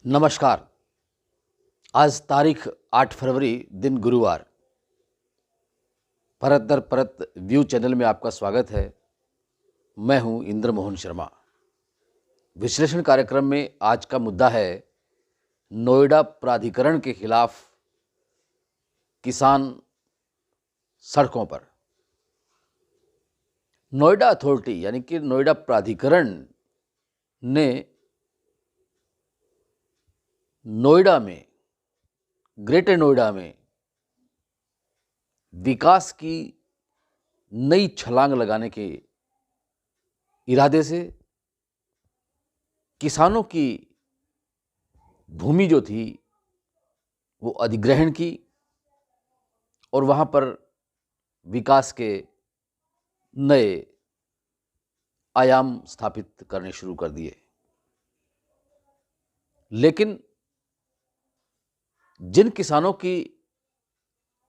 नमस्कार। आज तारीख 8 फरवरी दिन गुरुवार। परत दर परत व्यू चैनल में आपका स्वागत है। मैं हूं इंद्र मोहन शर्मा। विश्लेषण कार्यक्रम में आज का मुद्दा है नोएडा प्राधिकरण के खिलाफ किसान सड़कों पर। नोएडा अथॉरिटी यानी कि नोएडा प्राधिकरण ने नोएडा में, ग्रेटर नोएडा में विकास की नई छलांग लगाने के इरादे से किसानों की भूमि जो थी वो अधिग्रहण की और वहाँ पर विकास के नए आयाम स्थापित करने शुरू कर दिए। लेकिन जिन किसानों की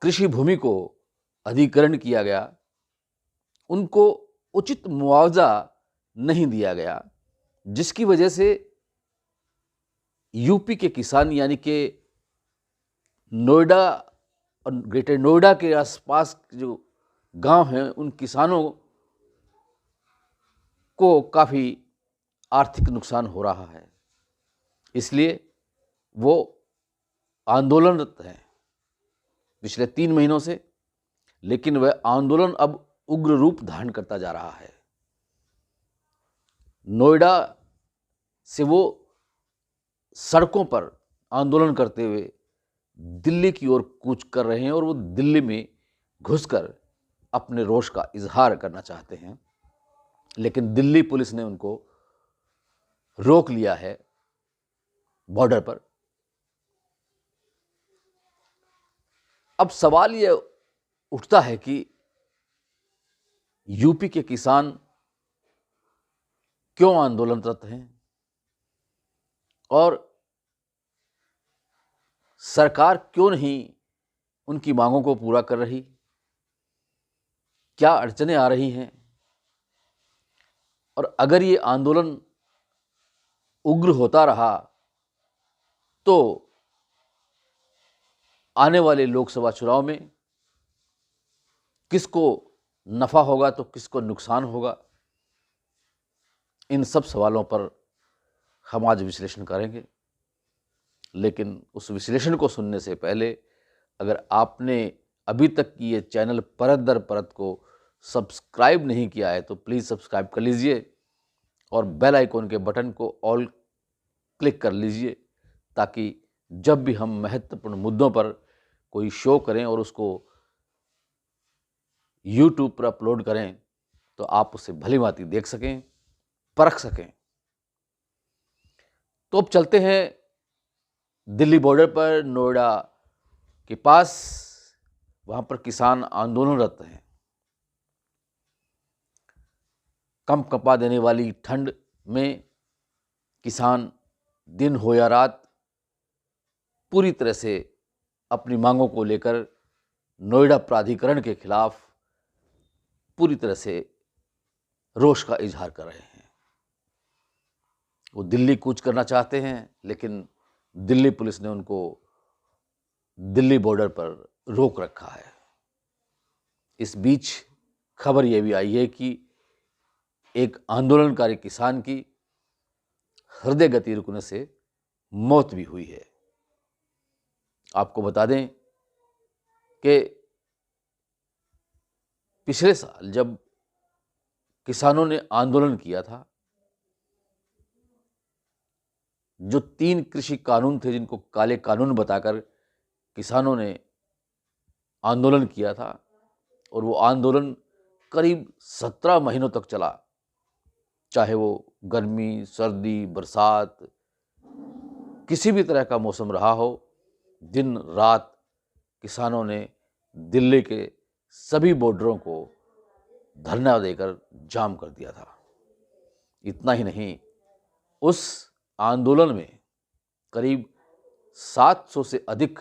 कृषि भूमि को अधिग्रहण किया गया उनको उचित मुआवजा नहीं दिया गया, जिसकी वजह से यूपी के किसान यानी कि नोएडा और ग्रेटर नोएडा के आसपास जो गांव हैं उन किसानों को काफ़ी आर्थिक नुकसान हो रहा है। इसलिए वो आंदोलनरत हैं पिछले 3 महीनों से, लेकिन वह आंदोलन अब उग्र रूप धारण करता जा रहा है। नोएडा से वो सड़कों पर आंदोलन करते हुए दिल्ली की ओर कूच कर रहे हैं और वो दिल्ली में घुसकर अपने रोष का इजहार करना चाहते हैं, लेकिन दिल्ली पुलिस ने उनको रोक लिया है बॉर्डर पर। अब सवाल ये उठता है कि यूपी के किसान क्यों आंदोलनरत हैं और सरकार क्यों नहीं उनकी मांगों को पूरा कर रही, क्या अड़चनें आ रही हैं, और अगर ये आंदोलन उग्र होता रहा तो आने वाले लोकसभा चुनाव में किसको नफा होगा तो किसको नुकसान होगा। इन सब सवालों पर हम आज विश्लेषण करेंगे। लेकिन उस विश्लेषण को सुनने से पहले अगर आपने अभी तक ये चैनल परत दर परत को सब्सक्राइब नहीं किया है तो प्लीज़ सब्सक्राइब कर लीजिए और बेल आइकॉन के बटन को ऑल क्लिक कर लीजिए, ताकि जब भी हम महत्वपूर्ण मुद्दों पर कोई शो करें और उसको यूट्यूब पर अपलोड करें तो आप उसे भली भांति देख सकें, परख सकें। तो अब चलते हैं दिल्ली बॉर्डर पर, नोएडा के पास। वहाँ पर किसान आंदोलनरत हैं। कंपा देने वाली ठंड में किसान दिन हो या रात पूरी तरह से अपनी मांगों को लेकर नोएडा प्राधिकरण के खिलाफ पूरी तरह से रोष का इजहार कर रहे हैं। वो दिल्ली कूच करना चाहते हैं, लेकिन दिल्ली पुलिस ने उनको दिल्ली बॉर्डर पर रोक रखा है। इस बीच खबर यह भी आई है कि एक आंदोलनकारी किसान की हृदय गति रुकने से मौत भी हुई है। आपको बता दें कि पिछले साल जब किसानों ने आंदोलन किया था, जो 3 कृषि कानून थे जिनको काले कानून बताकर किसानों ने आंदोलन किया था, और वो आंदोलन करीब 17 महीनों तक चला, चाहे वो गर्मी, सर्दी, बरसात, किसी भी तरह का मौसम रहा हो, दिन रात किसानों ने दिल्ली के सभी बॉर्डरों को धरना देकर जाम कर दिया था। इतना ही नहीं, उस आंदोलन में करीब 700 से अधिक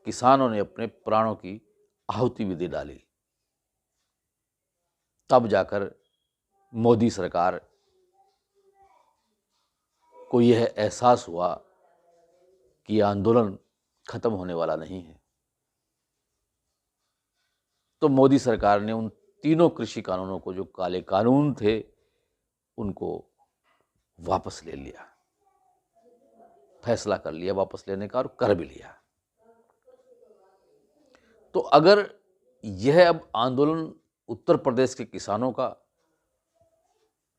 किसानों ने अपने प्राणों की आहुति भी दे डाली। तब जाकर मोदी सरकार को यह एहसास हुआ कि यह आंदोलन खत्म होने वाला नहीं है। तो मोदी सरकार ने उन तीनों कृषि कानूनों को, जो काले कानून थे, उनको वापस ले लिया, फैसला कर लिया वापस लेने का, और कर भी लिया। तो अगर यह अब आंदोलन उत्तर प्रदेश के किसानों का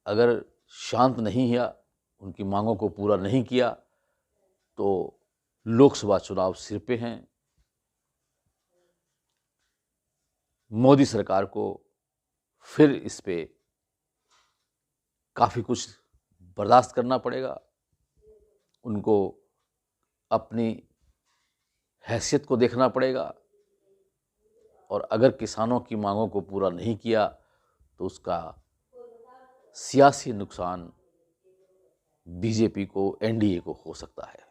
अगर शांत नहीं हुआ, उनकी मांगों को पूरा नहीं किया, तो लोकसभा चुनाव सिर पे हैं। मोदी सरकार को फिर इस पे काफ़ी कुछ बर्दाश्त करना पड़ेगा। उनको अपनी हैसियत को देखना पड़ेगा, और अगर किसानों की मांगों को पूरा नहीं किया तो उसका सियासी नुकसान बीजेपी को, एनडीए को हो सकता है।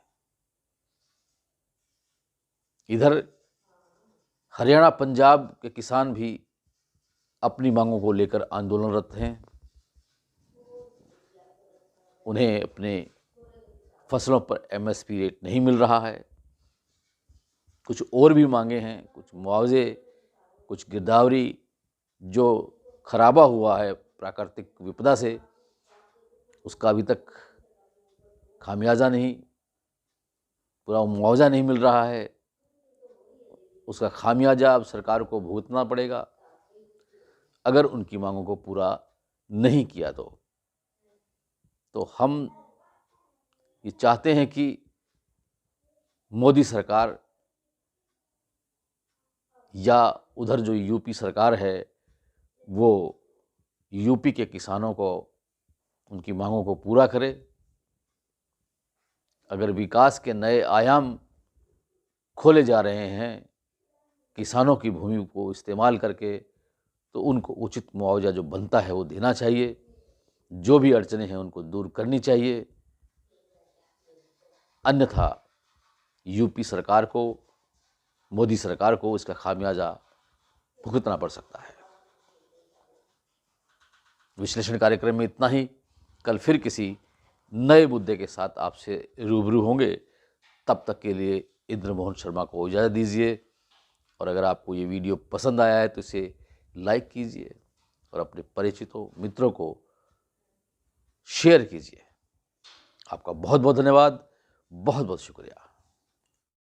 इधर हरियाणा, पंजाब के किसान भी अपनी मांगों को लेकर आंदोलनरत हैं। उन्हें अपने फसलों पर एमएसपी रेट नहीं मिल रहा है। कुछ और भी मांगे हैं, कुछ मुआवजे, कुछ गिरदावरी, जो खराबा हुआ है प्राकृतिक विपदा से, उसका अभी तक खामियाजा नहीं, पूरा मुआवजा नहीं मिल रहा है। उसका खामियाजा अब सरकार को भुगतना पड़ेगा अगर उनकी मांगों को पूरा नहीं किया तो हम ये चाहते हैं कि मोदी सरकार या उधर जो यूपी सरकार है, वो यूपी के किसानों को, उनकी मांगों को पूरा करे। अगर विकास के नए आयाम खोले जा रहे हैं किसानों की भूमि को इस्तेमाल करके, तो उनको उचित मुआवजा जो बनता है वो देना चाहिए। जो भी अड़चने हैं उनको दूर करनी चाहिए, अन्यथा यूपी सरकार को, मोदी सरकार को इसका खामियाजा भुगतना पड़ सकता है। विश्लेषण कार्यक्रम में इतना ही। कल फिर किसी नए मुद्दे के साथ आपसे रूबरू होंगे। तब तक के लिए इंद्रमोहन शर्मा को इजाज़त दीजिए, और अगर आपको ये वीडियो पसंद आया है तो इसे लाइक कीजिए और अपने परिचितों, मित्रों को शेयर कीजिए। आपका बहुत बहुत धन्यवाद, बहुत बहुत शुक्रिया।